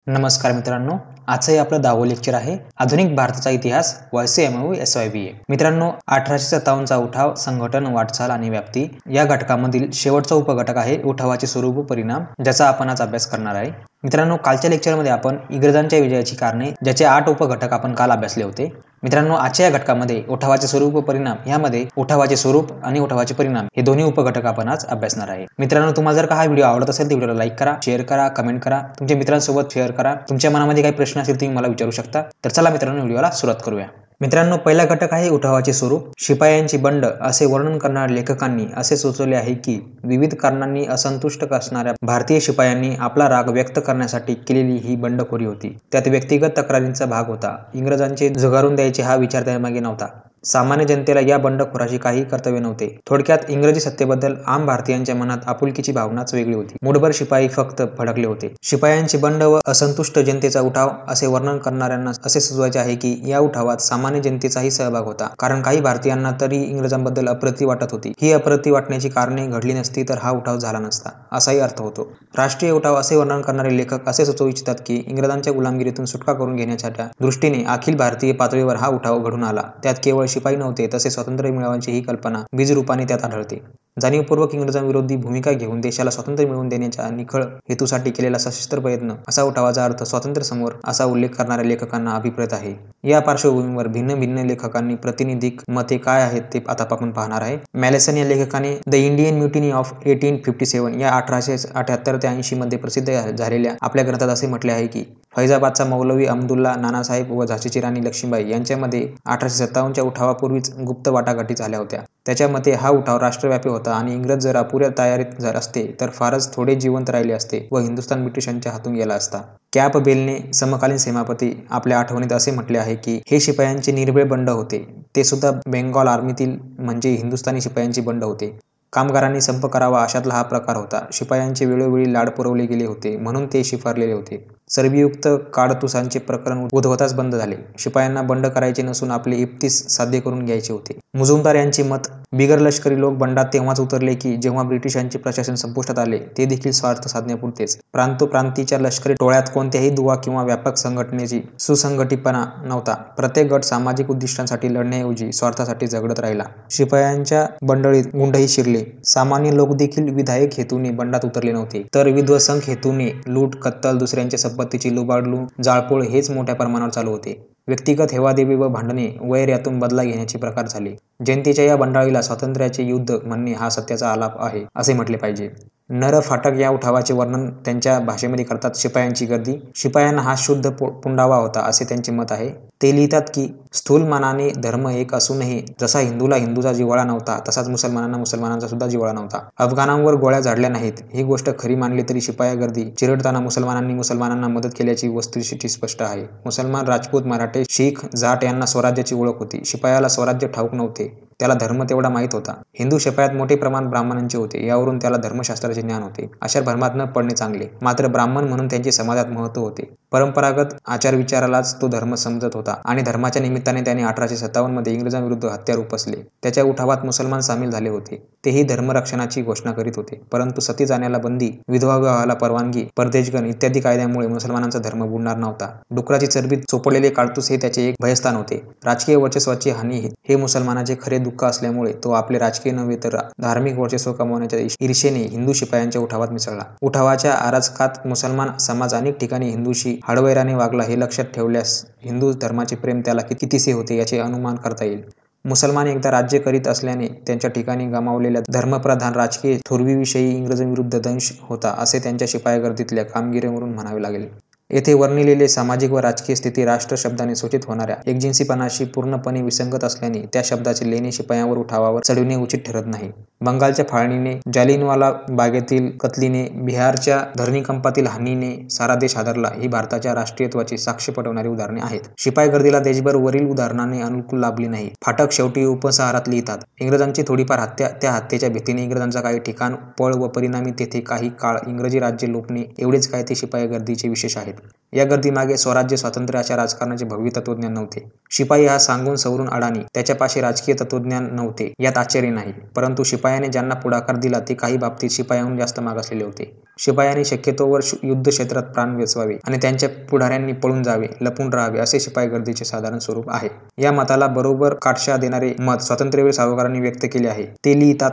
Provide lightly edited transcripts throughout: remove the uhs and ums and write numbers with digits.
नमस्कार मित्रांनो, आजचं हे आपलं 10वं लेक्चर आहे. आधुनिक भारताचा इतिहास YCMU SYVA. मित्रांनो, 1857चा उठाव, संघटन, वाटचाल आणि व्याप्ती या घटकामधील शेवटचा उपघटक आहे उठावाचे स्वरूप व परिणाम, ज्याचा आपण आज अभ्यास करणार आहे. मित्रांनो, कालच्या लेक्चरमध्ये आपण इंग्रजांच्या विजयाची कारणे ज्याचे 8 उपघटक आपण काल अभ्यासले होते. मित्रांनो, आजच्या या घटकामध्ये उठावाचे स्वरूप व परिणाम यामध्ये उठावाचे स्वरूप आणि उठावाचे परिणाम हे दोन्ही उपघटक आपण आज अभ्यासणार आहे. मित्रांनो, तुम्हाला जर का हा व्हिडिओ आवडत असेल तर व्हिडिओला लाईक करा, शेअर करा, कमेंट करा, तुमच्या मित्रांसोबत शेअर करा. तुमच्या मनामध्ये काही प्रश्न असेल तुम्ही मला विचारू शकता. तर चला मित्रांनो, व्हिडिओला सुरुवात करूया. मित्रांनो, पहिला घटक आहे उठावाचे स्वरूप. शिपायांची बंड असे वर्णन करणाऱ्या लेखकांनी असे सुचवले आहे की विविध कारणांनी असंतुष्ट असणाऱ्या भारतीय शिपायांनी आपला राग व्यक्त करण्यासाठी केलेली ही बंडखोरी होती. त्यात व्यक्तिगत तक्रारींचा भाग होता. इंग्रजांचे झुगारून द्यायचे हा विचार त्यामागे नव्हता. सामान्य जनतेला या बंडखोराशी काही कर्तव्य नव्हते. थोडक्यात इंग्रजी सत्तेबद्दल आम भारतीयांच्या मनात आपुलकीची भावनाच वेगळी होती. मूठभर शिपाई फक्त भडकले होते. शिपायांची बंड व असंतुष्ट जनतेचा उठाव असे वर्णन करणाऱ्यांना असे सुचवायचे आहे की या उठावात सामान्य जनतेचाही सहभाग होता. कारण काही भारतीयांना तरी इंग्रजांबद्दल अप्रती वाटत होती. ही अप्रती वाटण्याची कारणे घडली नसती तर हा उठाव झाला नसता, असाही अर्थ होतो. राष्ट्रीय उठाव असे वर्णन करणारे लेखक असे सुचवू इच्छितात की इंग्रजांच्या गुलामगिरीतून सुटका करून घेण्याच्या दृष्टीने अखिल भारतीय पातळीवर हा उठाव घडून आला. त्यात केवळ शिपाई नव्हते, तसे स्वातंत्र्य मिळवायची ही कल्पना बीजरूपाने त्यात आढळते. जाणीवपूर्वक इंग्रजांविरोधी भूमिका घेऊन देशाला स्वातंत्र्य मिळवून देण्याच्या निखळ हेतूसाठी केलेला सशस्त्र प्रयत्न असा उठावाचा अर्थ स्वातंत्र्य समोर असा उल्लेख करणाऱ्या लेखकांना अभिप्रेत आहे. या पार्श्वभूमीवर भिन्न भिन्न लेखकांनी प्रतिनिधिक मते काय आहेत ते आता आपण पाहणार आहे. मॅलेसन या लेखकाने द इंडियन म्युटिनी ऑफ 1857 या 1878 ते 80 मध्ये प्रसिद्ध झालेल्या आपल्या ग्रंथात असे म्हटले आहे की फैजाबादचा मौलवी अब्दुल्ला नानासाहेब व झाशीची राणी लक्ष्मीबाई यांच्यामध्ये 1857च्या उठावापूर्वीच गुप्त वाटाघाटी झाल्या होत्या. त्याच्या मते हा उठाव राष्ट्रव्यापी होता आणि इंग्रज जर अपुऱ्या तयारीत असते तर फारच थोडे जिवंत राहिले असते व हिंदुस्थान ब्रिटिशांच्या हातून गेला असता. कॅम्पबेलने समकालीन सेनापती आपल्या आठवणीत असे म्हटले आहे की हे शिपायांचे निर्भय बंड होते. ते सुद्धा बेंगॉल आर्मीतील म्हणजे हिंदुस्थानी शिपायांची बंड होते. कामगारांनी संप करावा अशातला हा प्रकार होता. शिपायांचे वेळोवेळी लाड पुरवले गेले होते म्हणून ते शिफारलेले होते. चरबीयुक्त काडतुसांचे प्रकरण उद्भवताच बंद झाले. शिपायांना बंड करायचे नसून आपले इप्तीस साध्य करून घ्यायचे होते. मुजुमदार यांचे मत बिगर लष्करी लोक बंडात तेव्हाच उतरले की जेव्हा ब्रिटिशांचे प्रशासन संपुष्टात आले, ते देखील स्वार्थ साधण्यापुरतेच. प्रांतोप्रांतीच्या लष्करी टोळ्यात कोणत्याही दुवा किंवा व्यापक संघटनेची सुसंघटितपणा नव्हता. प्रत्येक गट सामाजिक उद्दिष्टांसाठी लढण्याऐवजी स्वार्थासाठी झगडत राहिला. शिपायांच्या बंडळीत गुंडही शिरले. सामान्य लोक देखील विधायक हेतूने बंडात उतरले नव्हते, तर विध्वंसक हेतूने लूट, कत्तल, दुसऱ्यांच्या संपत्तीची लुबाडणूक, जाळपोळ हेच मोठ्या प्रमाणावर चालू होते. व्यक्तिगत हेवादेवी व भांडणे, वैर यातून बदला घेण्याचे प्रकार झाले. जनतेच्या या बंडाळीला स्वातंत्र्याचे युद्ध म्हणणे हा सत्याचा आलाप आहे असे म्हटले पाहिजे. नर फाटक या उठावाचे वर्णन त्यांच्या भाषेमध्ये करतात. शिपायांची गर्दी. शिपायांना हा शुद्ध पुंडावा होता असे त्यांचे मत आहे. ते लिहितात की स्थूल मानाने धर्म एक असूनही जसा हिंदूला हिंदूचा जिव्हाळा नव्हता तसाच मुसलमानांना मुसलमानांचा सुद्धा जिव्हाळा नव्हता. अफगाणांवर गोळ्या झाडल्या नाहीत ही गोष्ट खरी मानली तरी शिपाया गर्दी चिरडताना मुसलमानांनी मुसलमानांना मदत केल्याची वस्तुस्थिती स्पष्ट आहे. मुसलमान, राजपूत, मराठे, शीख, जाट यांना स्वराज्याची ओळख होती. शिपायाला स्वराज्य ठाऊक नव्हते, त्याला धर्म तेवढा माहीत होता. हिंदू शिपायात मोठे प्रमाण ब्राह्मणांचे होते, यावरून त्याला धर्मशास्त्राचे ज्ञान होते. अशा भ्रमात न पडणे चांगले. मात्र ब्राह्मण म्हणून त्यांचे समाजात महत्त्व होते. परंपरागत आचारविचारालाच तो धर्म समजत होता आणि धर्माच्या निमित्ताने त्याने 1857 मध्ये इंग्रजांविरुद्ध हत्यार उपसले. त्याच्या उठावात मुसलमान सामील झाले होते. तेही धर्मरक्षणाची घोषणा करीत होते. परंतु सती जाण्याला बंदी, विधवा विवाहाला परवानगी, परदेशगण इत्यादी कायद्यामुळे मुसलमानांचा धर्म बुडणार नव्हता. डुकराची चरबीत चोपडलेले काडतूस हे त्याचे एक भयस्थान होते. राजकीय वर्चस्वाची हानी हे मुसलमानाचे खरे दुःख असल्यामुळे तो आपले राजकीय नव्हे तर धार्मिक वर्चस्व कमावण्याच्या ईर्षेने हिंदू शिपायांच्या उठावात मिसळला. उठावाच्या आराजकात मुसलमान समाज अनेक ठिकाणी हिंदूशी हाडवैराने वागला हे लक्षात ठेवल्यास हिंदू धर्माचे प्रेम त्याला कितीसे होते याचे अनुमान करता येईल. मुसलमान एकदा राज्य करीत असल्याने त्यांच्या ठिकाणी गमावलेल्या धर्मप्रधान राजकीय थोरवीविषयी इंग्रजांविरुद्ध दंश होता असे त्यांच्या शिपायागर्दीतल्या कामगिरीवरून म्हणावे लागेल. येथे वर्णिलेले सामाजिक व राजकीय स्थिती राष्ट्र शब्दाने सूचित होणाऱ्या एकजिन्सीपणाशी पूर्णपणे विसंगत असल्याने त्या शब्दाचे लेणे शिपायांवर उठावावर चढविणे उचित ठरत नाही. बंगालच्या फाळणीने, जालियनवाला बागेतील कत्लीने, बिहारच्या धरणीकंपातील हानीने सारा देश हादरला ही भारताच्या राष्ट्रीयत्वाची साक्ष पटवणारी उदाहरणे आहेत. शिपाई गर्दीला देशभर वरील उदाहरणाने अनुकूल लाभली नाही. फाटक शेवटी उपसंहारात लिहितात. इंग्रजांची थोडीफार हत्या, त्या हत्येच्या भीतीने इंग्रजांचा काही ठिकाण पळ व परिणामी तेथे काही काळ इंग्रजी राज्य लोपणे एवढेच काय ते शिपाई गर्दीचे विशेष आहेत. या गर्दीमागे स्वराज्य स्वातंत्र्य अशा राजकारणाचे भव्य तत्वज्ञान नव्हते. शिपाई हा सांगून सवरून अडाणी, त्याच्यापाशी राजकीय तत्वज्ञान नव्हते यात आश्चर्य नाही. परंतु शिपायाने ज्यांना पुढाकार दिला ते काही बाबतीत शिपायाहून जास्त मागासलेले होते. शिपायांनी शक्यतोवर युद्ध क्षेत्रात प्राण वेचवावे आणि त्यांच्या पुढाऱ्यांनी पळून जावे, लपून राहावे असे शिपाई गर्दीचे साधारण स्वरूप आहे. या मताला बरोबर काटछा देणारे मत स्वातंत्र्यवीर सावरकरांनी व्यक्त केले आहे. ते लिहितात,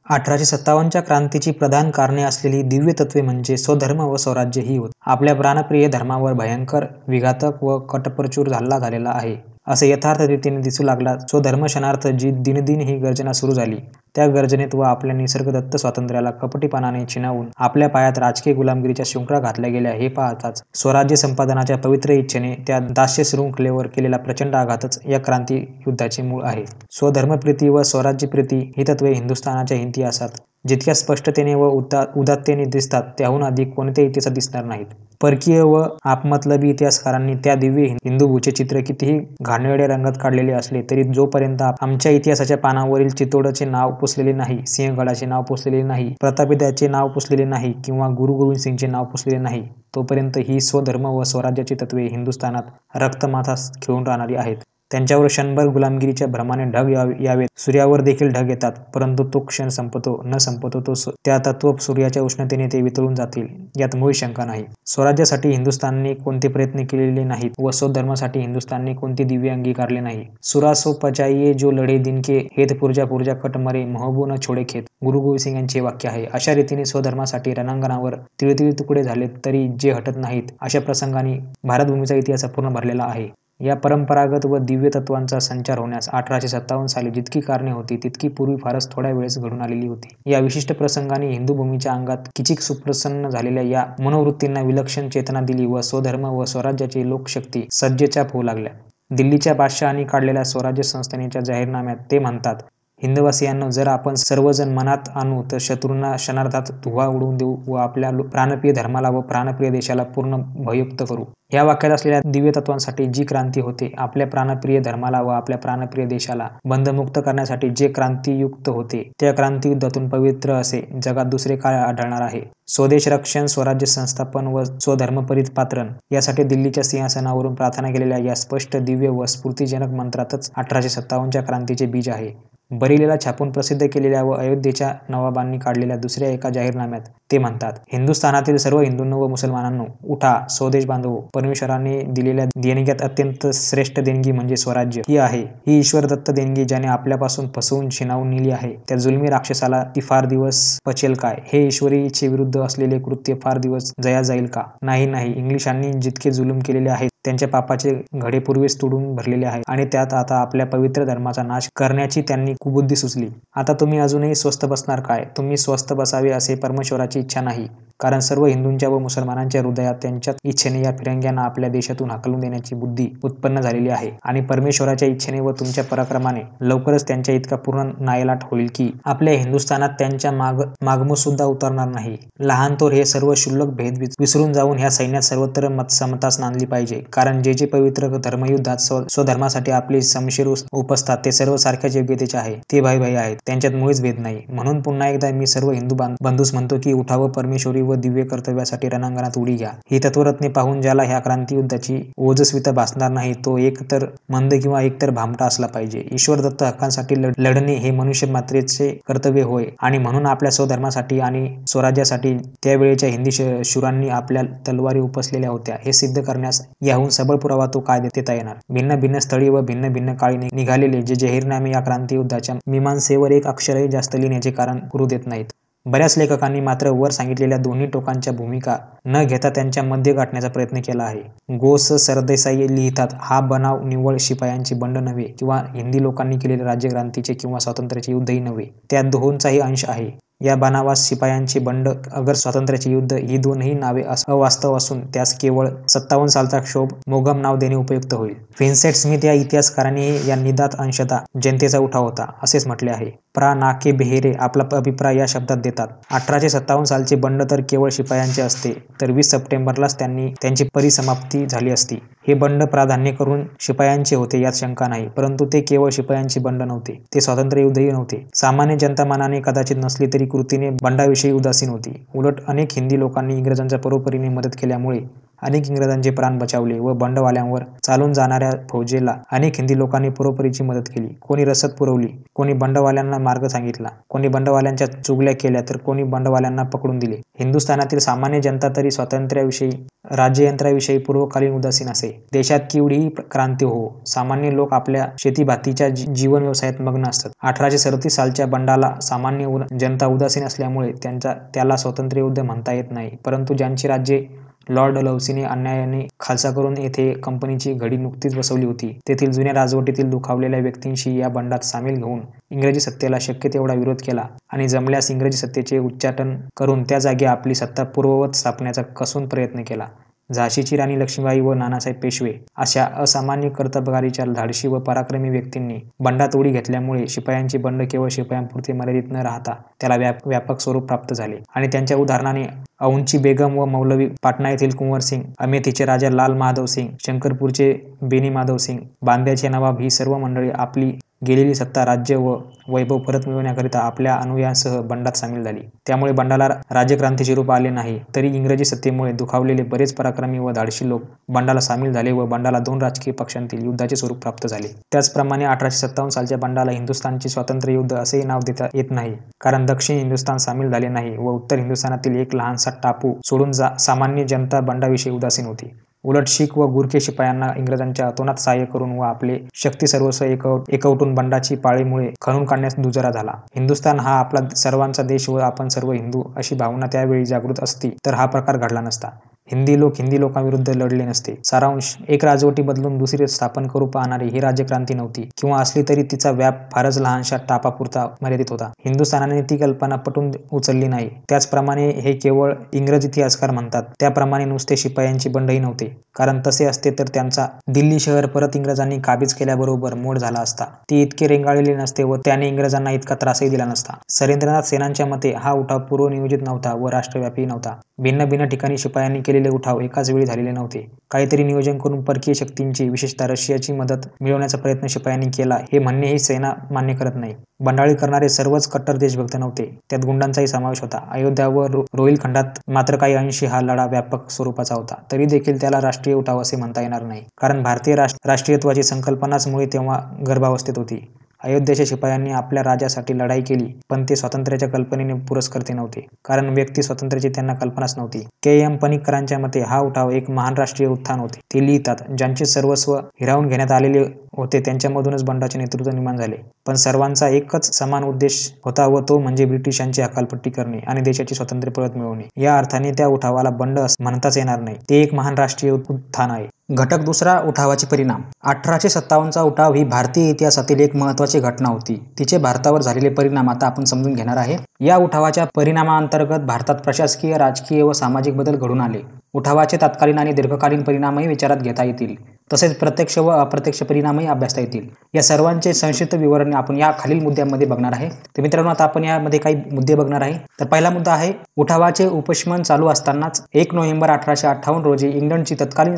1857च्या क्रांतीची प्रधान कारणे असलेली दिव्य तत्वे म्हणजे स्वधर्म व स्वराज्य ही होत. आपल्या प्राणप्रिय धर्मावर भयंकर, विघातक व कटप्रचूर हल्ला झालेला आहे असे यथार्थ रीतीने दिसू लागला. स्वधर्मशनार्थ जी दिनदिन ही गर्जना सुरू झाली, त्या गर्जनेत व आपल्या निसर्गदत्त स्वातंत्र्याला कपटीपणाने छिनावून आपल्या पायात राजकीय गुलामगिरीच्या शृंखला घातल्या गेल्या हे पाहताच स्वराज्य संपादनाच्या पवित्र इच्छेने त्या दास्य शृंखलेवर केलेला प्रचंड आघातच या क्रांती युद्धाचे मूळ आहे. स्वधर्मप्रीती व स्वराज्यप्रीती ही तत्वे हिंदुस्थानाच्या इतिहासात जितक्या स्पष्टतेने व उदात्तेने दिसतात त्याहून अधिक कोणत्या इतिहासात दिसणार नाहीत. परकीय व आपमतलबी इतिहासकारांनी त्या दिव्य हिंदूभूचे चित्र कितीही घाणेरड्या रंगात काढलेले असले तरी जोपर्यंत आमच्या इतिहासाच्या पानावरील चितोडचे नाव पुसलेले नाही, सिंहगडाचे नाव पुसलेले नाही, प्रतापदित्याचे नाव पुसलेले नाही किंवा गुरु गोविंद सिंगचे नाव पुसलेले नाही, तोपर्यंत ही स्वधर्म व स्वराज्याची तत्वे हिंदुस्थानात रक्तमाथा खेळून राहणारी आहेत. त्यांच्यावर क्षणभर गुलामगिरीच्या भ्रमाने ढग यावेत, सूर्यावर देखील ढग येतात, परंतु तो क्षण संपतो न संपतो तो त्या तत्व सूर्याच्या उष्णतेने ते वितळून जातील यात मुळी शंका नाही. स्वराज्यासाठी हिंदुस्थानने कोणते प्रयत्न केलेले नाहीत व स्वधर्मासाठी हिंदुस्थानने कोणते दिव्य अंगीकारले नाही. सुरासो पचाइये जो लढे दिनके, हेत पुरजा पुरजा कट मरे, महबू न छोडे खेत, गुरु गोविंद सिंग यांचे वाक्य आहे. अशा रीतीने स्वधर्मासाठी रणांगणावर तिळतिळ तुकडे झाले तरी जे हटत नाहीत अशा प्रसंगांनी भारतभूमीचा इतिहास पूर्ण भरलेला आहे. या परंपरागत व दिव्य तत्वांचा संचार होण्यास 1857 साली जितकी कारणे होती तितकी पूर्वी फारच थोड्या वेळेस घडून आलेली होती. या विशिष्ट प्रसंगाने हिंदू भूमीच्या अंगात किंचित सुप्रसन्न झालेल्या या मनोवृत्तींना विलक्षण चेतना दिली व स्वधर्म व स्वराज्याची लोकशक्ती सज्जेचाप होऊ लागल्या. दिल्लीच्या बादशहांनी काढलेल्या स्वराज्य संस्थेच्या जाहीरनाम्यात ते म्हणतात, हिंदवासियांनो, जर आपण सर्वजण मनात आणू तर शत्रूंना क्षणार्धात धुव्वा उडवून देऊ व आपल्या प्राणप्रिय धर्माला व प्राणप्रिय देशाला पूर्ण भययुक्त करू. या वाक्यात असलेल्या दिव्य तत्वांसाठी जी क्रांती होते, आपल्या प्राणप्रिय धर्माला व आपल्या प्राणप्रिय देशाला बंधमुक्त करण्यासाठी जे क्रांतीयुक्त होते, त्या क्रांतियुद्धातून पवित्र असे जगात दुसरे काय आढळणार आहे? स्वदेश रक्षण, स्वराज्य संस्थापन व स्वधर्म परिपात्रण यासाठी दिल्लीच्या सिंहासनावरून प्रार्थना केलेल्या या स्पष्ट, दिव्य व स्फूर्तिजनक मंत्रातच 1857च्या क्रांतीचे बीज आहे. बरेलीला छापून प्रसिद्ध केलेल्या व अयोध्येच्या नवाबांनी काढलेल्या दुसऱ्या एका जाहीरनाम्यात ते म्हणतात, हिंदुस्थानातील सर्व हिंदूंनो व मुसलमानांनो, उठा, स्वदेश बांधवो. परमेश्वराने दिलेल्या देणग्यात अत्यंत श्रेष्ठ देणगी म्हणजे स्वराज्य ही आहे. ही ईश्वरदत्त देणगी ज्याने आपल्यापासून फसवून छिनावून नेली आहे, त्या जुलमी राक्षसाला ती फार दिवस पचेल काय? हे ईश्वरी इच्छेविरुद्ध असलेले कृत्य फार दिवस जया जाईल का? नाही नाही, इंग्लिशांनी जितके जुलूम केलेले आहेत त्यांच्या पापाचे घडे पूर्वीच तुडून भरलेले आहे आणि त्यात आता आपल्या पवित्र धर्माचा नाश करण्याची त्यांनी कुबुद्धी सुचली. आता तुम्ही अजूनही स्वस्थ बसणार काय? तुम्ही स्वस्थ बसावे असे परमेश्वराची इच्छा नाही, कारण सर्व हिंदूंच्या व मुसलमानांच्या हृदयात त्यांच्या इच्छेने या फिरंग्यांना आपल्या देशातून हाकलून देण्याची बुद्धी उत्पन्न झालेली आहे आणि परमेश्वराच्या इच्छेने व तुमच्या पराक्रमाने लवकरच त्यांच्या इतका पूर्ण नायलाट होईल की आपल्या हिंदुस्थानात त्यांच्या मागमूस सुद्धा उतरणार नाही. लहान थोर हे सर्व क्षुल्लक भेद विसरून जाऊन ह्या सैन्यात सर्वत्र समताच नांदली पाहिजे, कारण जे जे पवित्र धर्मयुद्धात स्वधर्मासाठी आपली शमशीर उपसतात ते सर्व सारख्याच योग्यतेचे आहे. ते भाई भाई आहेत, त्यांच्यात मुळीच भेद नाही. म्हणून पुन्हा एकदा मी सर्व हिंदू बंधूस म्हणतो की उठावं, परमेश्वरी व दिव्य कर्तव्यासाठी रणांगणात उडी घ्या. ही तत्वरत्ने पाहून ज्याला ह्या क्रांतियुद्धाची ओजस्विता भासणार नाही तो एक तर मंद किंवा एक तर भामटा असला पाहिजे. ईश्वरदत्त हक्कांसाठी लढणे हे मनुष्य मात्रेचे कर्तव्य होय आणि म्हणून आपल्या स्वधर्मासाठी आणि स्वराज्यासाठी त्यावेळेच्या हिंदी शूरांनी आपल्या तलवारी उपसलेल्या होत्या हे सिद्ध करण्यास याहून सबळ पुरावा तो काय देता येणार? भिन्न भिन्न स्थळी व भिन्न भिन्न काळी निघालेले जे जाहीरनामे या क्रांतियुद्धाच्या मीमांसेवर एक अक्षरही जास्त लिहिण्याचे कारण करू देत नाहीत. बऱ्याच लेखकांनी मात्र वर सांगितलेल्या दोन्ही टोकांच्या भूमिका न घेता त्यांच्या मध्ये गाठण्याचा प्रयत्न केला आहे. गो. स. सरदेसाई लिहितात, हा बनाव निव्वळ शिपायांचे बंड नव्हे किंवा हिंदी लोकांनी केलेले राज्यक्रांतीचे किंवा स्वातंत्र्याचे युद्धही नव्हे, त्यात दोहोंचाही अंश आहे. या बनावास शिपायांचे बंड अगर स्वातंत्र्याचे युद्ध ही दोनही नावे अवास्तव असून त्यास केवळ 57 सालचा क्षोभ मोगम नाव देणे उपयुक्त होईल. व्हिन्सेंट स्मिथ या इतिहासकारांनी या निदात अंशतः जनतेचा उठाव होता असेच म्हटले आहे. प्रा. ना. के. बेहेरे आपला अभिप्राय या शब्दात देतात, 1857 सालचे बंड तर केवळ शिपायांचे असते तर 20 सप्टेंबरलाच त्यांची परिसमाप्ती झाली असती. हे बंड प्राधान्य करून शिपायांचे होते यात शंका नाही, परंतु ते केवळ शिपायांचे बंड नव्हते, ते स्वातंत्र्य युद्धही नव्हते. सामान्य जनता मनाने कदाचित नसली तरी कृतीने बंडाविषयी उदासीन होती. उलट अनेक हिंदी लोकांनी इंग्रजांच्या परोपरीने मदत केल्यामुळे अनेक इंग्रजांचे प्राण बचावले व बंडवाल्यांवर चालून जाणाऱ्या फौजेला अनेक हिंदी लोकांनी पुरोपुरीची मदत केली. कोणी रसद पुरवली, कोणी बंडवाल्यांना मार्ग सांगितला, कोणी बंडवाल्यांच्या चुगल्या केल्या तर कोणी बंडवाल्यांना पकडून दिले. हिंदुस्थानातील सामान्य जनता तरी स्वातंत्र्याविषयी, राज्ययंत्राविषयी पूर्वकालीन उदासीन असे. देशात केवढीही क्रांती हो, सामान्य लोक आपल्या शेतीभातीच्या जीवन व्यवसायात मग्न असतात. 1837 सालच्या बंडाला सामान्य जनता उदासीन असल्यामुळे त्याला स्वातंत्र्य युद्ध म्हणता येत नाही. परंतु ज्यांची राज्ये लॉर्ड डलहौसीने अन्यायाने खालसा करून येथे कंपनीची घडी नुकतीच बसवली होती, तेथील जुन्या राजवटीतील दुखावलेल्या व्यक्तींशी या बंडात सामील घेऊन इंग्रजी सत्तेला शक्य तेवढा विरोध केला आणि जमल्यास इंग्रजी सत्तेचे उच्चाटन करून त्या जागी आपली सत्ता पूर्ववत स्थापण्याचा कसून प्रयत्न केला. झाशीची राणी लक्ष्मीबाई व नानासाहेब पेशवे अशा असामान्य कर्तबगारीच्या धाडशी व पराक्रमी व्यक्तींनी बंडात उडी घेतल्यामुळे शिपायांचे बंड केवळ शिपायांपुरते मर्यादित न राहता त्याला व्यापक स्वरूप प्राप्त झाले आणि त्यांच्या उदाहरणाने औंधची बेगम व मौलवी पाटणा येथील कुंवर सिंग, अमेथीचे राजा लाल महादव सिंग, शंकरपूरचे बेनी माधव सिंग, बांद्याचे नवाब ही सर्व मंडळी आपली गेलेली सत्ता, राज्य व वैभव परत मिळवण्याकरिता आपल्या अनुयायांसह बंडात सामील झाली. त्यामुळे बंडाला राज्यक्रांतीचे रूप आले नाही, तरी इंग्रजी सत्तेमुळे दुखावलेले बरेच पराक्रमी व धाडशी लोक बंडाला सामील झाले व बंडाला 2 राजकीय पक्षांतील युद्धाचे स्वरूप प्राप्त झाले. त्याचप्रमाणे 1857 सालच्या बंडाला हिंदुस्थानचे स्वातंत्र्य युद्ध असेही नाव देता येत नाही, कारण दक्षिण हिंदुस्थान सामील झाले नाही व उत्तर हिंदुस्थानातील एक लहानसा टापू सोडून सामान्य जनता बंडाविषयी उदासीन होती. उलट शीख व गुरखे शिपायांना इंग्रजांच्या अतोनात सहाय्य करून व आपले शक्ती सर्वस्व एकवटून बंडाची पाळीमुळे खणून काढण्यास दुजोरा झाला. हिंदुस्थान हा आपला सर्वांचा देश व आपण सर्व हिंदू अशी भावना त्यावेळी जागृत असती तर हा प्रकार घडला नसता. हिंदी लोकांविरुद्ध लढले नसते. सारांश, एक राजवटी बदलून दुसरी स्थापन करू पाहणारी ही राज्यक्रांती नव्हती किंवा असली तरी तिचा व्याप फारच लहानशा टापापुरता मर्यादित होता. हिंदुस्थानाने ती कल्पना पटवून उचलली नाही. त्याचप्रमाणे हे केवळ इंग्रज इतिहासकार म्हणतात त्याप्रमाणे नुसते शिपायांचे बंडही नव्हते, कारण तसे असते तर त्यांचा दिल्ली शहर परत इंग्रजांनी काबीज केल्याबरोबर मोड झाला असता. ते इतके रेंगाळलेले नसते व त्याने इंग्रजांना इतका त्रासही दिला नसता. सरेंद्रनाथ सेनांच्या मते हा उठाव पूर्वनियोजित नव्हता व राष्ट्रव्यापी नव्हता. भिन्न ठिकाणी शिपायांनी केलेले उठाव एकाच वेळी झालेले नव्हते. काहीतरी नियोजन करून परकीय शक्तींची, विशेषतः रशियाची मदत मिळवण्याचा प्रयत्न शिपायांनी केला हे म्हणणे ही सेना मान्य करत नाही. बंडाळी करणारे सर्वच कट्टर देशभक्त नव्हते, त्यात गुंडांचाही समावेश होता. अयोध्या व रोहिलखंडात मात्र काही अंशी हा लढा व्यापक स्वरूपाचा होता. तरी देखील त्याला राष्ट्रीय उठाव असे म्हणता येणार नाही, कारण भारतीय राष्ट्रीयत्वाची संकल्पनाच मुळे तेव्हा गर्भावस्थेत होती. अयोध्येच्या शिपायांनी आपल्या राजासाठी लढाई केली, पण ते स्वातंत्र्याच्या कल्पनेने पुरस्कर्ते नव्हते, कारण व्यक्ती स्वातंत्र्याची त्यांना कल्पनाच नव्हती. के.एम. पणिक्करांच्या मते हा उठाव एक महान राष्ट्रीय उत्थान होते. ते लिहितात, ज्यांचे सर्वस्व हिरावून घेण्यात आलेले होते त्यांच्यामधूनच बंडाचे नेतृत्व निर्माण झाले, पण सर्वांचा एकच समान उद्देश होता व तो म्हणजे ब्रिटिशांची हकालपट्टी करणे आणि देशाचे स्वातंत्र्य परत मिळवणे. या अर्थाने त्या उठावाला बंड म्हणताच येणार नाही, ते एक महान राष्ट्रीय उत्थान आहे. घटक दुसरा, उठावाचे परिणाम. 1857चा उठाव ही भारतीय इतिहासातील एक महत्त्वाची घटना होती. तिचे भारतावर झालेले परिणाम आता आपण समजून घेणार आहे. या उठावाच्या परिणामांतर्गत भारतात प्रशासकीय, राजकीय व सामाजिक बदल घडून आले. उठावाचे तत्कालीन आणि दीर्घकालीन परिणामही विचारात घेता येतील, तसेच प्रत्यक्ष व अप्रत्यक्ष परिणामही अभ्यासता येतील. या सर्वांचे संक्षिप्त विवरण आपण या खालील मुद्द्यांमध्ये बघणार आहे. तर मित्रांनो, आता आपण यामध्ये काही मुद्दे बघणार आहे. तर पहिला मुद्दा आहे, उठावाचे उपशमन चालू असतानाच 1 नोव्हेंबर 1858 रोजी इंग्लंडची तत्कालीन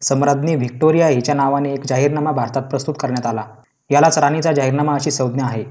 सम्राज्ञी व्हिक्टोरिया हिच्या नावाने एक जाहीरनामा भारतात प्रस्तुत करण्यात आला. यालाच राणीचा जाहीरनामा अशी संज्ञा आहे.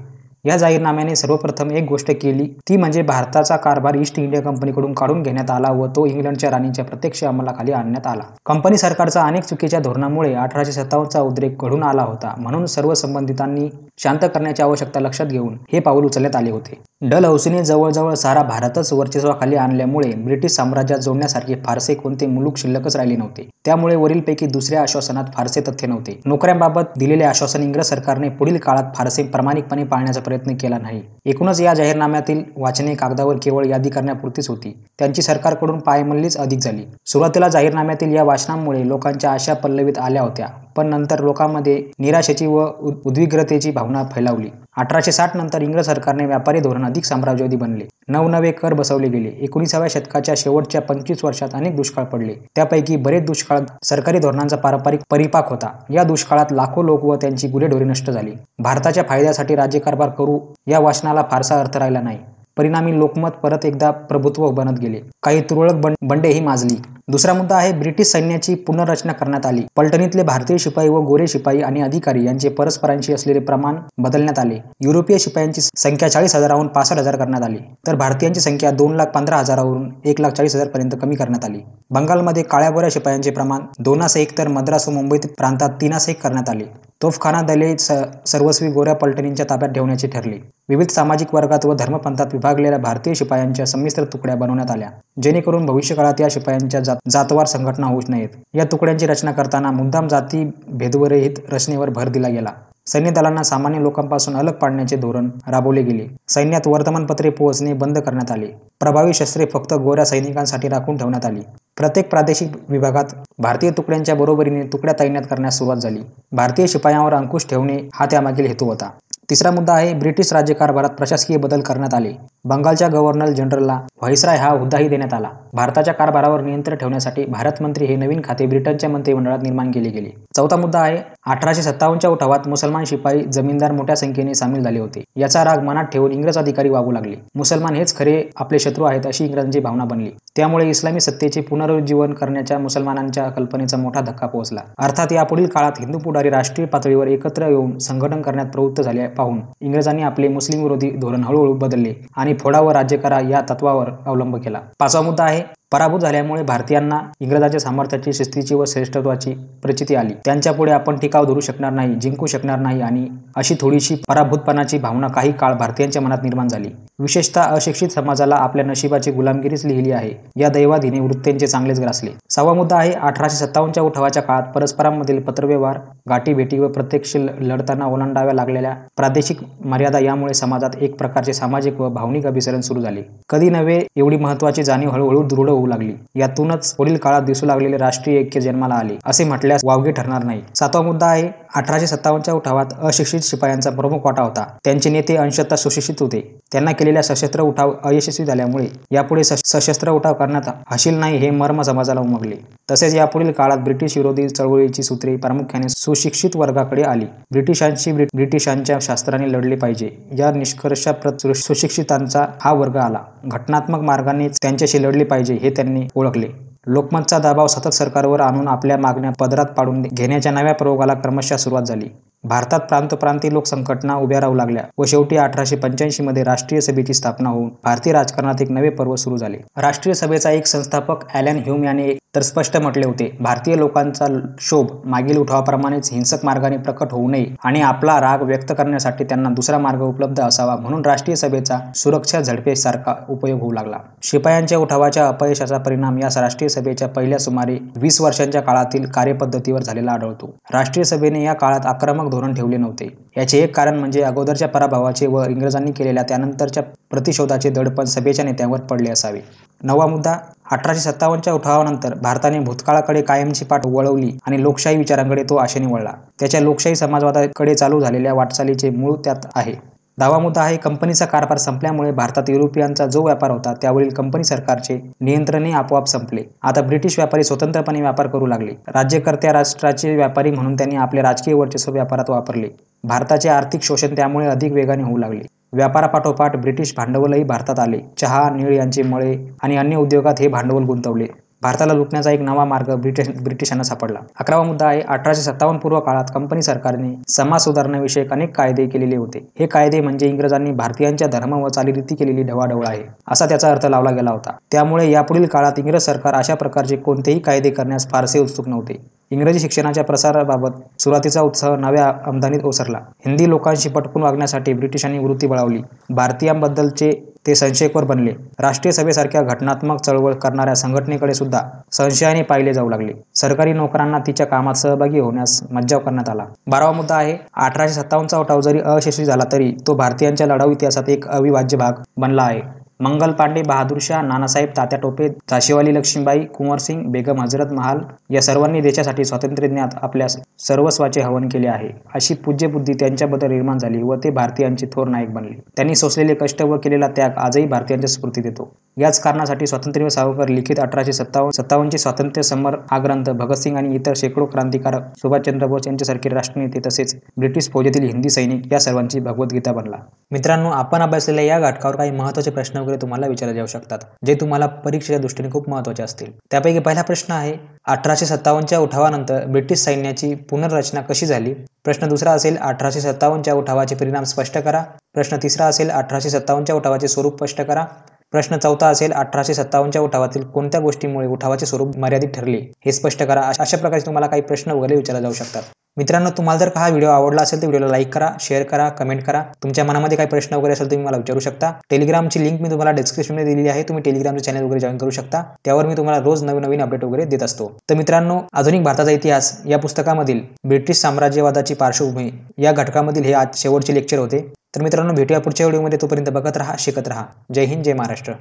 या जाहीरनाम्याने सर्वप्रथम एक गोष्ट केली, ती म्हणजे भारताचा कारभार ईस्ट इंडिया कंपनीकडून काढून घेण्यात आला व तो इंग्लंडच्या राणीच्या प्रत्यक्ष अंमलाखाली आणण्यात आला. कंपनी सरकारचा अनेक चुकीच्या धोरणामुळे 1857चा उद्रेक घडून आला होता, म्हणून सर्व संबंधितांनी शांत करण्याची आवश्यकता लक्षात घेऊन हे पाऊल उचलण्यात आले होते. डलहौसीने जवळजवळ सारा भारतच वर्चस्वाखाली आणल्यामुळे ब्रिटिश साम्राज्यात जोडण्यासारखे फारसे कोणते मुलूक शिल्लकच राहिले नव्हते. त्यामुळे वरीलपैकी दुसऱ्या आश्वासनात फारसे तथ्य नव्हते. नोकऱ्यांबाबत दिलेले आश्वासन इंग्रज सरकारने पुढील काळात फारसे प्रामाणिकपणे पाळण्याचा प्रयत्न केला नाही. एकूणच या जाहीरनाम्यातील वाचने कागदावर केवळ यादी करण्यापुरतीच होती. त्यांची सरकारकडून पायमल्लीच अधिक झाली. सुरुवातीला जाहीरनाम्यातील या वाचनामुळे लोकांच्या आशा पल्लवीत आल्या होत्या, पण नंतर लोकांमध्ये निराशेची व उद्विग्नतेची भावना फैलावली. 1860 नंतर इंग्रज सरकारने व्यापारी धोरण अधिक साम्राज्यवादी बनले. नवनवे कर बसवले गेले. 19व्या शतकाच्या शेवटच्या 25 वर्षात अनेक दुष्काळ पडले. त्यापैकी बरेच दुष्काळ सरकारी धोरणांचा पारंपरिक परिपाक होता. या दुष्काळात लाखो लोक व त्यांची गुरेढोरे नष्ट झाली. भारताच्या फायद्यासाठी राज्यकारभार करू या वाचनाला फारसा अर्थ राहिला नाही. परिणामी लोकमत परत एकदा प्रभुत्व बनत गेले. काही तुरळक बंडेही माजली. दुसरा मुद्दा आहे ब्रिटिश सैन्याची पुनर्रचना करण्यात आली. पलटणीतले भारतीय शिपाई व गोरे शिपाई आणि अधिकारी यांचे परस्परांशी असलेले प्रमाण बदलण्यात आले. युरोपीय शिपायांची संख्या 40,000हून 65,000 करण्यात आली, तर भारतीयांची संख्या 2,15,000वरून 1,40,000 पर्यंत कमी करण्यात आली. बंगालमध्ये काळ्या गोऱ्या शिपायांचे प्रमाण 2:1 तर मद्रास व मुंबई प्रांतात 3:1 करण्यात आले. तोफखाना दले सर्वस्वी गोऱ्या पलटणींच्या ताब्यात ठेवण्याचे ठरले. विविध सामाजिक वर्गात व धर्मपंथात विभागलेल्या भारतीय शिपायांच्या संमिश्र तुकड्या बनवण्यात आल्या, जेणेकरून भविष्यकाळात या शिपायांच्या जातवार संघटना होऊ नयेत. या तुकड्यांची रचना करताना मुद्दाम जाती भेदविरहित रचनेवर भर दिला गेला. सैन्य दलांना सामान्य लोकांपासून अलग पाडण्याचे धोरण राबवले गेले. सैन्यात वर्तमानपत्रे पोहोचणे बंद करण्यात आले. प्रभावी शस्त्रे फक्त गोऱ्या सैनिकांसाठी राखून ठेवण्यात आली. प्रत्येक प्रादेशिक विभागात भारतीय तुकड्यांच्या बरोबरीने तुकड्या तैनात करण्यास सुरुवात झाली. भारतीय शिपायांवर अंकुश ठेवणे हा त्यामागील हेतू होता. तिसरा मुद्दा आहे ब्रिटिश राज्यकारभारात प्रशासकीय बदल करण्यात आले. बंगालच्या गव्हर्नर जनरलला व्हाईसराय हा हुद्दाही देण्यात आला. भारताच्या कारभारावर नियंत्रण ठेवण्यासाठी भारत मंत्री हे नवीन खाते ब्रिटनच्या मंत्रिमंडळात निर्माण केले गेले. चौथा मुद्दा आहे 1857च्या उठावात मुसलमान शिपाई जमीनदार मोठ्या संख्येने सामील झाले होते. याचा राग मनात ठेवून इंग्रज अधिकारी वागू लागले. मुसलमान हेच खरे आपले शत्रू आहेत अशी इंग्रजांची भावना बनली. त्यामुळे इस्लामी सत्तेचे पुनरुज्जीवन करण्याच्या मुसलमानांच्या कल्पनेचा मोठा धक्का पोहोचला. अर्थात यापुढील काळात हिंदू पुढारी राष्ट्रीय पातळीवर एकत्र येऊन संघटन करण्यात प्रवृत्त झाले पाहून इंग्रजांनी आपले मुस्लिम विरोधी धोरण हळूहळू बदलले आणि फोडा व राज्य करा या तत्वावर अवलंब केला. पाचवा मुद्दा आहे पराभूत झाल्यामुळे भारतीयांना इंग्रजांच्या सामर्थ्याची, शिस्तीची व श्रेष्ठत्वाची प्रचिती आली. त्यांच्यापुढे आपण टिकाव धरू शकणार नाही, जिंकू शकणार नाही आणि अशी थोडीशी पराभूतपणाची भावना काही काळ भारतीयांच्या मनात निर्माण झाली. विशेषतः अशिक्षित समाजाला आपल्या नशिबाची गुलामगिरीच लिहिली आहे या दैवाधीने वृत्तींचे चांगलेच ग्रासले. सहावा मुद्दा आहे 1857च्या उठावाच्या काळात परस्परांमधील पत्रव्यवहार, गाठीभेटी व प्रत्यक्ष लढताना ओलांडाव्या लागलेल्या प्रादेशिक मर्यादा यामुळे समाजात एक प्रकारचे सामाजिक व भावनिक अभिसरण सुरू झाले. कधी नव्हे एवढी महत्त्वाची जाणीव हळूहळू दृढ होऊ लागली. यातूनच पुढील काळात दिसू लागलेले राष्ट्रीय ऐक्य जन्माला आले असे म्हटल्यास वावगे ठरणार नाही. सातवा मुद्दा आहे 1857च्या उठावात अशिक्षित शिपायांचा प्रमुख वाटा होता. त्यांचे नेते अंशतः सुशिक्षित होते. त्यांना केलेल्या सशस्त्र उठाव अयशस्वी झाल्यामुळे यापुढे सशस्त्र उठाव करण्यात हशील नाही हे मर्म समाजाला उमगले. तसेच यापुढील काळात ब्रिटिश विरोधी चळवळीची सूत्रे प्रामुख्याने सुशिक्षित वर्गाकडे आली. ब्रिटिशांच्या शास्त्राने लढले पाहिजे या निष्कर्षाप्रत सुशिक्षितांचा हा वर्ग आला. घटनात्मक मार्गानेच त्यांच्याशी लढले पाहिजे हे त्यांनी ओळखले. लोकमतचा दबाव सतत सरकारवर आणून आपल्या मागण्या पदरात पाडून घेण्याच्या नव्या प्रयोगाला क्रमशः सुरुवात झाली. भारतात प्रांतोप्रांतीय लोक संघटना उभ्या राहू लागल्या व शेवटी 1885 मध्ये राष्ट्रीय सभेची स्थापना होऊन भारतीय राजकारणात एक नवे पर्व सुरू झाले. राष्ट्रीय सभेचा एक संस्थापक ॲलन ह्यूम याने तर स्पष्ट म्हटले होते, भारतीय लोकांचा क्षोभ मागील उठावाप्रमाणेच हिंसक मार्गाने प्रकट होऊ नये आणि आपला राग व्यक्त करण्यासाठी त्यांना दुसरा मार्ग उपलब्ध असावा म्हणून राष्ट्रीय सभेचा सुरक्षा झडपेसारखा उपयोग होऊ लागला. शिपायांच्या उठावाच्या अपयशाचा परिणाम या राष्ट्रीय सभेच्या पहिल्या सुमारे 20 वर्षांच्या काळातील कार्यपद्धतीवर झालेला आढळतो. राष्ट्रीय सभेने या काळात आक्रमक धोरण ठेवले नव्हते. याचे एक कारण म्हणजे अगोदरच्या पराभवाचे व इंग्रजांनी केलेल्या त्यानंतरच्या प्रतिशोधाचे दडपण सभेच्या नेत्यांवर पडले असावे. नववा मुद्दा 1857च्या उठावानंतर भारताने भूतकाळाकडे कायमची पाठ वळवली आणि लोकशाही विचारांकडे तो आशेने वळला. त्याच्या लोकशाही समाजवादाकडे चालू झालेल्या वाटचालीचे मूळ त्यात आहे. 10वा मुद्दा आहे कंपनीचा कारभार संपल्यामुळे भारतात युरोपियांचा जो व्यापार होता त्यावरील कंपनी सरकारचे नियंत्रणे आपोआप संपले. आता ब्रिटिश व्यापारी स्वतंत्रपणे व्यापार करू लागले. राज्यकर्त्या राष्ट्राचे व्यापारी म्हणून त्यांनी आपले राजकीय वर्चस्व व्यापारात वापरले. भारताचे आर्थिक शोषण त्यामुळे अधिक वेगाने होऊ लागले. व्यापारापाठोपाठ ब्रिटिश भांडवलही भारतात आले. चहा, नीळ यांचे मळे आणि अन्य उद्योगात हे भांडवल गुंतवले. भारताला लुटण्याचा एक नवा मार्ग ब्रिटिशांना सापडला. 11वा मुद्दा आहे 1857 पूर्व काळात कंपनी सरकारने समाज सुधारण्याविषयक अनेक कायदे केलेले होते. हे कायदे म्हणजे इंग्रजांनी भारतीयांच्या धर्म व चालीरीती केलेली ढवळाढवळ आहे असा त्याचा अर्थ लावला गेला होता. त्यामुळे यापुढील काळात इंग्रज सरकार अशा प्रकारचे कोणतेही कायदे करण्यास फारसे उत्सुक नव्हते. इंग्रजी शिक्षणाच्या प्रसाराबाबत सुरुवातीचा उत्साह नव्या आमदानीत ओसरला. हिंदी लोकांशी पटकून वागण्यासाठी ब्रिटिशांनी वृत्ती बळावली. भारतीयांबद्दलचे ते संशयखोर बनले. राष्ट्रीय सभेसारख्या घटनात्मक चळवळ करणाऱ्या संघटनेकडे सुद्धा संशयाने पाहिले जाऊ लागले. सरकारी नोकरांना तिच्या कामात सहभागी होण्यास मज्जाव करण्यात आला. 12वा मुद्दा आहे 1857चा उठाव जरी अयशस्वी झाला तरी तो भारतीयांच्या लढाऊ इतिहासात एक अविभाज्य भाग बनला आहे. मंगल पांडे, बहादूर शाह, नानासाहेब, तात्या टोपे, झाशीवाली लक्ष्मीबाई, कुंवरसिंग, बेगम हजरत महाल या सर्वांनी देशासाठी स्वातंत्र्यज्ञात आपल्या सर्वस्वाचे हवन केले आहे, अशी पूज्य बुद्धी त्यांच्याबद्दल निर्माण झाली व ते भारतीयांचे थोर नायक बनले. त्यांनी सोसलेले कष्ट व केलेला त्याग आजही भारतीयांच्या स्फूर्ती देतो. याच कारणासाठी स्वातंत्र्य सावरकर लिखित 1857 स्वातंत्र्य समर हा ग्रंथ भगतसिंग आणि इतर शेकडो क्रांतिकारक, सुभाषचंद्र बोस यांच्यासारखे राष्ट्रनेते तसेच ब्रिटिश फौजेतील हिंदी सैनिक या सर्वांची भगवद्गीता बनला. मित्रांनो, आपण अभ्यासलेल्या या घटकावर काही महत्त्वाचे प्रश्न वगैरे तुम्हाला विचारले जाऊ शकतात, जे तुम्हाला परीक्षेच्या दृष्टीने खूप महत्त्वाचे असतील. त्यापैकी पहिला प्रश्न आहे, 1857च्या उठावानंतर ब्रिटिश सैन्याची पुनर्रचना कशी झाली? प्रश्न दुसरा असेल, 1857च्या उठावाचे परिणाम स्पष्ट करा. प्रश्न तिसरा असेल, 1857च्या उठावाचे स्वरूप स्पष्ट करा. प्रश्न चौथा असेल, 1857च्या उठावातील कोणत्या गोष्टीमुळे उठावाचे स्वरूप मर्यादित ठरले हे स्पष्ट करा. अशा प्रकारे तुम्हाला काही प्रश्न वगैरे विचारले जाऊ शकतात. मित्रांनो, तुम्हाला जर हा व्हिडिओ आवडला असेल तर व्हिडिओला लाईक करा, शेअर करा, कमेंट करा. तुमच्या मनामध्ये काही प्रश्न वगैरे असेल तुम्ही मला विचारू शकता. टेलिग्रामची लिंक मी तुम्हाला डिस्क्रिप्शनमध्ये दिलेली आहे. तुम्ही टेलिग्रामचे चॅनल वगैरे जॉईन करू शकता. त्यावर मी तुम्हाला रोज नवीन अपडेट वगैरे देत असतो. तर मित्रांनो, आधुनिक भारताचा इतिहास या पुस्तकामधील ब्रिटिश साम्राज्यवादाची पार्श्वभूमी या घटकामधील हे आज शेवटचे लेक्चर होते. तर मित्रांनो, भेटूया पुढच्या व्हिडिओमध्ये. तोपर्यंत बघत राहा, शिकत राहा. जय हिंद, जय महाराष्ट्र.